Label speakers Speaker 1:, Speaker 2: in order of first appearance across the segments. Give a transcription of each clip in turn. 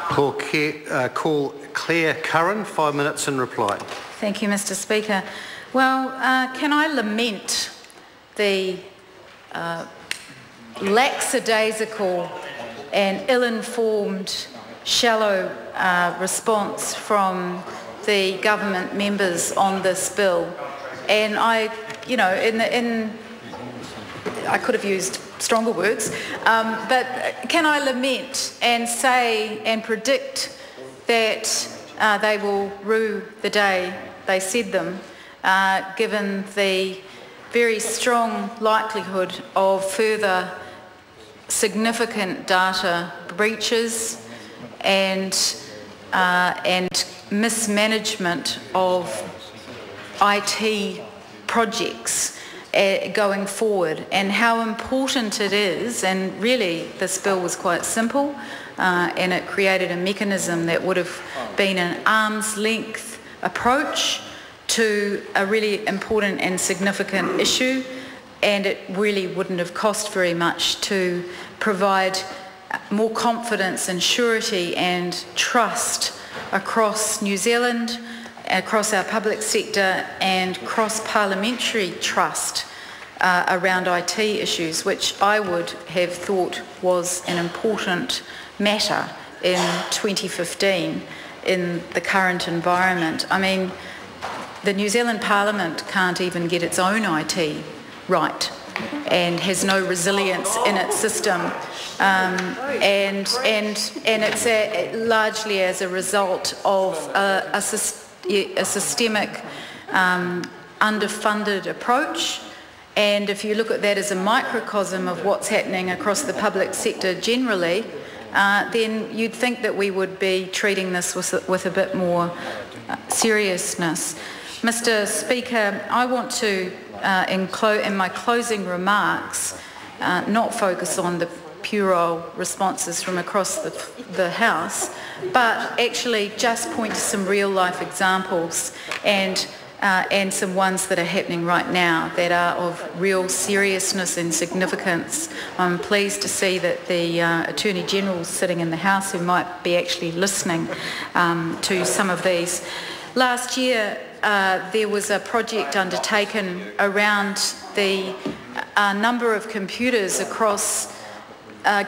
Speaker 1: Call Claire Curran, 5 minutes in reply.
Speaker 2: Thank you, Mr. Speaker. Well, can I lament the lackadaisical and ill-informed, shallow response from the government members on this bill. And I could have used stronger words, but can I lament and say and predict that they will rue the day they said them, given the very strong likelihood of further significant data breaches and mismanagement of IT projects going forward, and how important it is. And really this bill was quite simple, and it created a mechanism that would have been an arm's length approach to a really important and significant issue, and it really wouldn't have cost very much to provide more confidence and surety and trust across New Zealand, across our public sector, and cross-parliamentary trust around IT issues, which I would have thought was an important matter in 2015 in the current environment. I mean, the New Zealand Parliament can't even get its own IT right and has no resilience in its system, and it's largely as a result of a systemic underfunded approach. And if you look at that as a microcosm of what's happening across the public sector generally, then you'd think that we would be treating this with a bit more seriousness. Mr. Speaker, I want to, in my closing remarks, not focus on the puerile responses from across the House, but actually just point to some real-life examples and some ones that are happening right now that are of real seriousness and significance. I'm pleased to see that the Attorney General is sitting in the House, who might be actually listening to some of these. Last year, there was a project undertaken around the number of computers across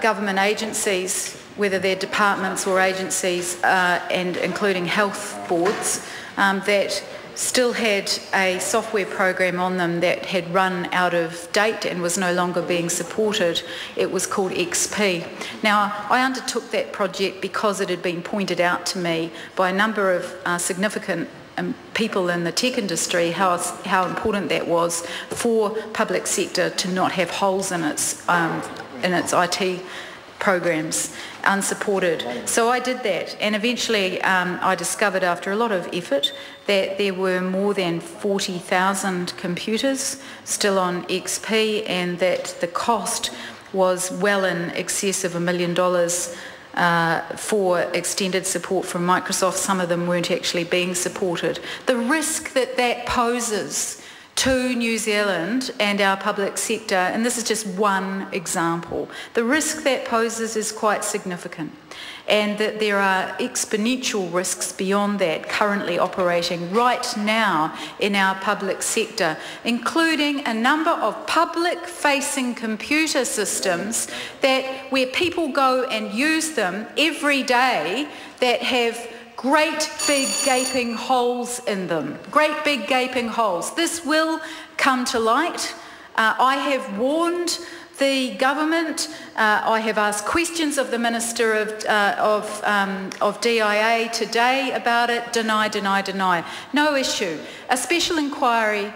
Speaker 2: government agencies, whether they're departments or agencies, and including health boards, that still had a software program on them that had run out of date and was no longer being supported. It was called XP. Now, I undertook that project because it had been pointed out to me by a number of significant people in the tech industry how important that was for public sector to not have holes in its IT programs unsupported. So I did that, and eventually I discovered after a lot of effort that there were more than 40,000 computers still on XP, and that the cost was well in excess of $1 million for extended support from Microsoft. Some of them weren't actually being supported. The risk that poses to New Zealand and our public sector, and this is just one example, the risk that poses is quite significant, and that there are exponential risks beyond that currently operating right now in our public sector, including a number of public-facing computer systems where people go and use them every day that have great big gaping holes in them. Great big gaping holes. This will come to light. I have warned the government. I have asked questions of the Minister of DIA today about it. Deny, deny, deny. No issue. A special inquiry,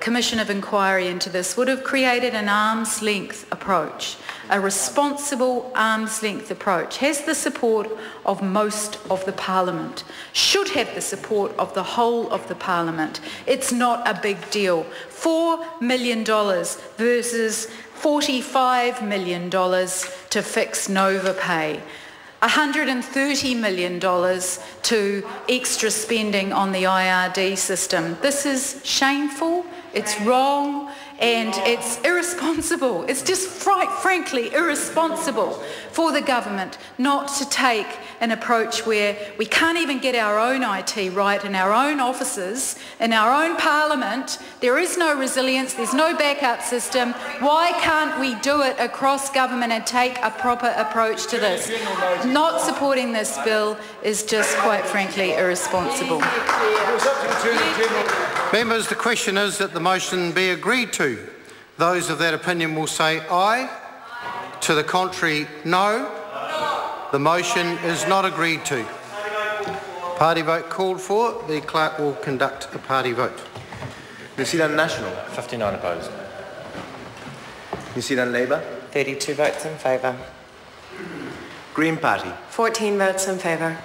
Speaker 2: commission of inquiry into this would have created an arm's length approach. A responsible arm's length approach has the support of most of the Parliament, should have the support of the whole of the Parliament. It's not a big deal. $4 million versus $45 million to fix NovaPay. $130 million to extra spending on the IRD system. This is shameful, it's wrong, And it's irresponsible. It's just frankly irresponsible for the government not to take an approach where we can't even get our own IT right in our own offices, in our own parliament. There is no resilience, there's no backup system. Why can't we do it across government and take a proper approach to this? Not supporting this bill is just quite frankly irresponsible.
Speaker 1: Members, the question is that the motion be agreed to. Those of that opinion will say aye. To the contrary, no. The motion is not agreed to. Party vote called for. The clerk will conduct a party vote.
Speaker 3: New Zealand National.
Speaker 4: 59 opposed.
Speaker 3: New Zealand Labour.
Speaker 5: 32 votes in favour.
Speaker 3: Green Party.
Speaker 5: 14 votes in favour.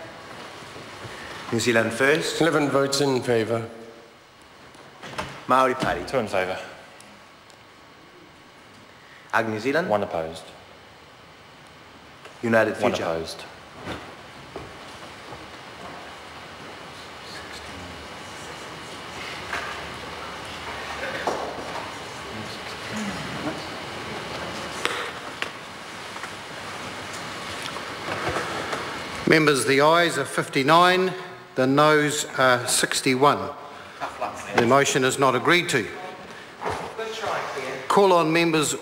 Speaker 3: New Zealand First.
Speaker 6: 11 votes in favour.
Speaker 3: Maori Party.
Speaker 4: 2 in favour.
Speaker 3: Ag New Zealand.
Speaker 4: 1 opposed.
Speaker 3: United
Speaker 4: 1
Speaker 3: Future.
Speaker 4: opposed.
Speaker 1: Members, the ayes are 59, the noes are 61. The motion is not agreed to. Call on members